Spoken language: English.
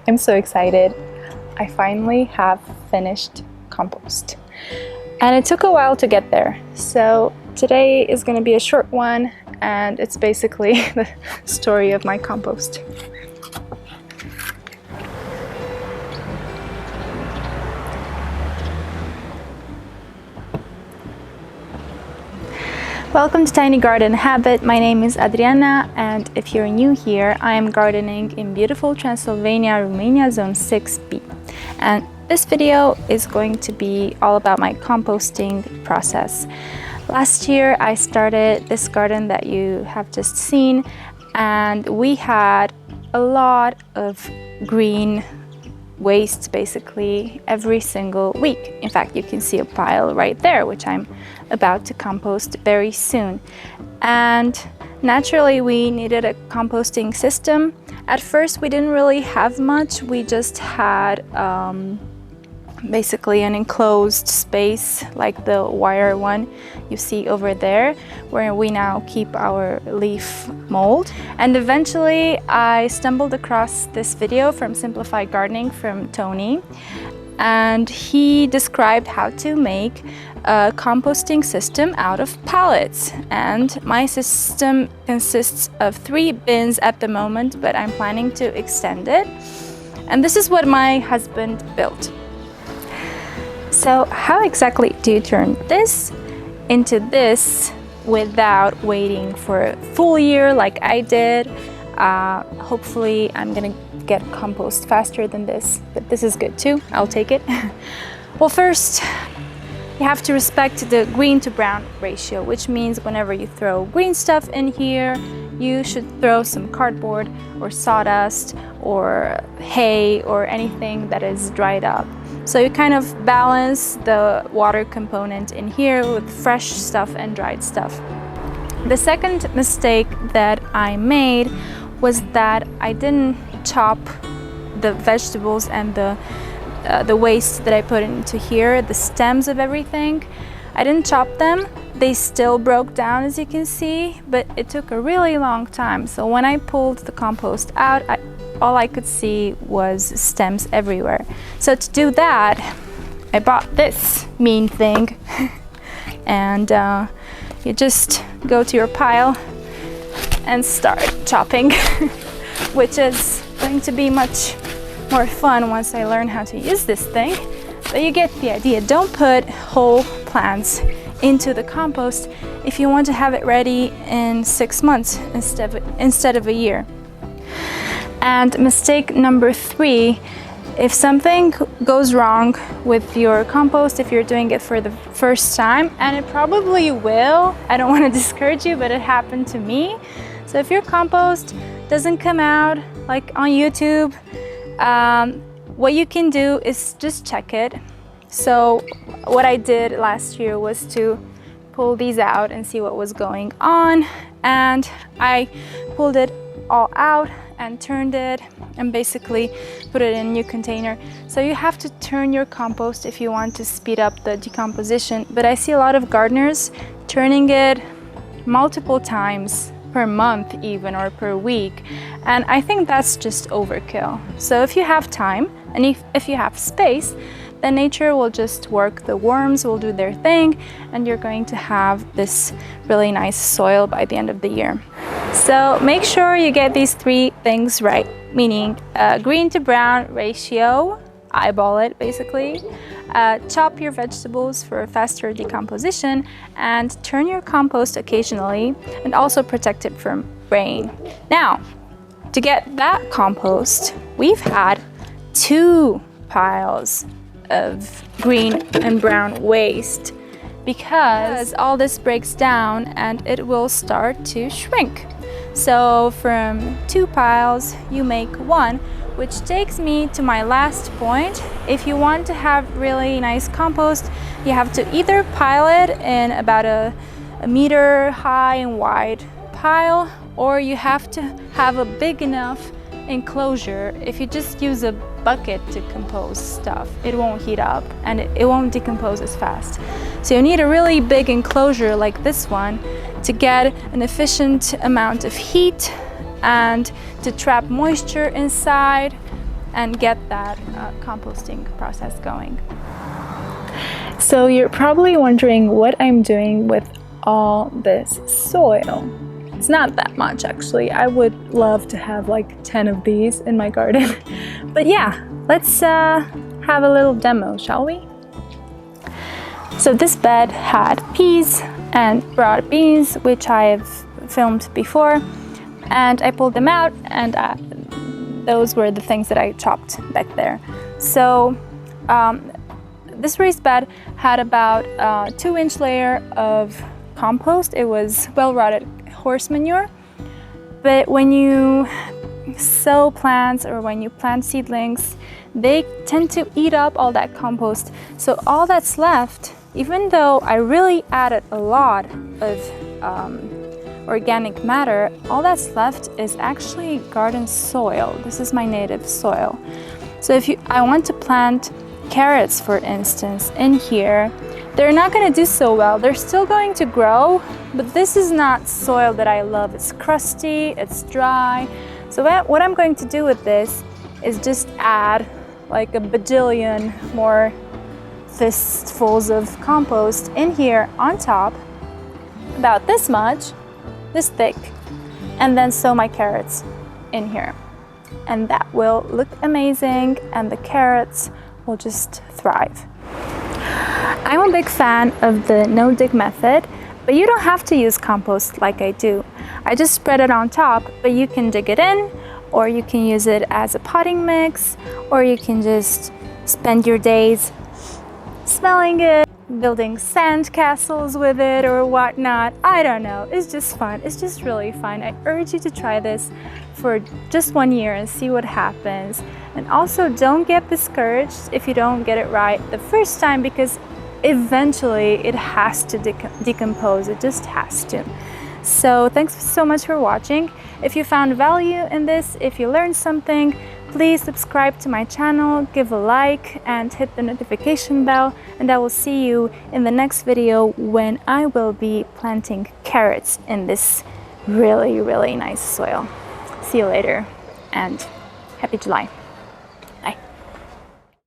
I'm so excited. I finally have finished compost. And it took a while to get there. So today is going to be a short one, and it's basically the story of my compost. Welcome to Tiny Garden Habit. My name is Adriana, and if you're new here, I am gardening in beautiful Transylvania, Romania, Zone 6B. And this video is going to be all about my composting process. Last year, I started this garden that you have just seen, and we had a lot of green waste basically every single week. In fact, you can see a pile right there, which I'm about to compost very soon. And naturally, we needed a composting system. At first, we didn't really have much. We just had basically an enclosed space like the wire one you see over there, where we now keep our leaf mold. And eventually I stumbled across this video from Simplified Gardening from Tony, and he described how to make a composting system out of pallets. And my system consists of 3 bins at the moment, but I'm planning to extend it. And this is what my husband built. So how exactly do you turn this into this without waiting for a full year like I did? Hopefully I'm gonna get compost faster than this, but this is good too. I'll take it. Well, first you have to respect the green to brown ratio, which means whenever you throw green stuff in here, you should throw some cardboard or sawdust or hay or anything that is dried up. So you kind of balance the water component in here with fresh stuff and dried stuff. The second mistake that I made was that I didn't chop the vegetables and the waste that I put into here, the stems of everything. I didn't chop them. They still broke down, as you can see, but it took a really long time. So when I pulled the compost out, all I could see was stems everywhere. So to do that, I bought this mean thing. And you just go to your pile and start chopping, which is going to be much more fun once I learn how to use this thing. But you get the idea. Don't put whole plants into the compost if you want to have it ready in 6 months instead of a year. And mistake number 3, if something goes wrong with your compost, if you're doing it for the first time, and it probably will, I don't want to discourage you, but it happened to me. So if your compost doesn't come out like on YouTube, what you can do is just check it. So what I did last year was to pull these out and see what was going on, and I pulled it all out and turned it and basically put it in a new container. So you have to turn your compost if you want to speed up the decomposition, but I see a lot of gardeners turning it multiple times per month even, or per week, and I think that's just overkill. So if you have time and if you have space, then nature will just work. The worms will do their thing, and you're going to have this really nice soil by the end of the year. So make sure you get these 3 things right, meaning green to brown ratio, eyeball it basically, chop your vegetables for faster decomposition, and turn your compost occasionally, and also protect it from rain. Now, to get that compost, we've had 2 piles of green and brown waste, because all this breaks down and it will start to shrink. So from 2 piles you make 1, which takes me to my last point. If you want to have really nice compost, you have to either pile it in about a meter high and wide pile, or you have to have a big enough enclosure. If you just use a bucket to compose stuff, it won't heat up and it won't decompose as fast. So you need a really big enclosure like this one to get an efficient amount of heat and to trap moisture inside. and get that composting process going. So you're probably wondering what I'm doing with all this soil. It's not that much actually. I would love to have like 10 of these in my garden. But yeah, let's have a little demo, shall we? So this bed had peas and broad beans, which I've filmed before, and I pulled them out, and those were the things that I chopped back there. So this raised bed had about a 2-inch layer of compost. It was well-rotted horse manure. But when you sow plants or when you plant seedlings, they tend to eat up all that compost. So all that's left, even though I really added a lot of organic matter, all that's left is actually garden soil. This is my native soil. So if I want to plant carrots, for instance, in here, they're not going to do so well. They're still going to grow, but this is not soil that I love. It's crusty, it's dry. So what I'm going to do with this is just add like a bajillion more fistfuls of compost in here on top, about this much, this thick, and then sow my carrots in here. And that will look amazing, and the carrots will just thrive. I'm a big fan of the no-dig method, but you don't have to use compost like I do. I just spread it on top, but you can dig it in, or you can use it as a potting mix, or you can just spend your days smelling it, building sand castles with it or whatnot. I don't know, it's just fun. It's just really fun. I urge you to try this for just 1 year and see what happens. And also don't get discouraged if you don't get it right the first time, because eventually it has to decompose. It just has to. So thanks so much for watching. If you found value in this, if you learned something, please subscribe to my channel, give a like, and hit the notification bell, and I will see you in the next video when I will be planting carrots in this really, really nice soil. See you later, and happy July.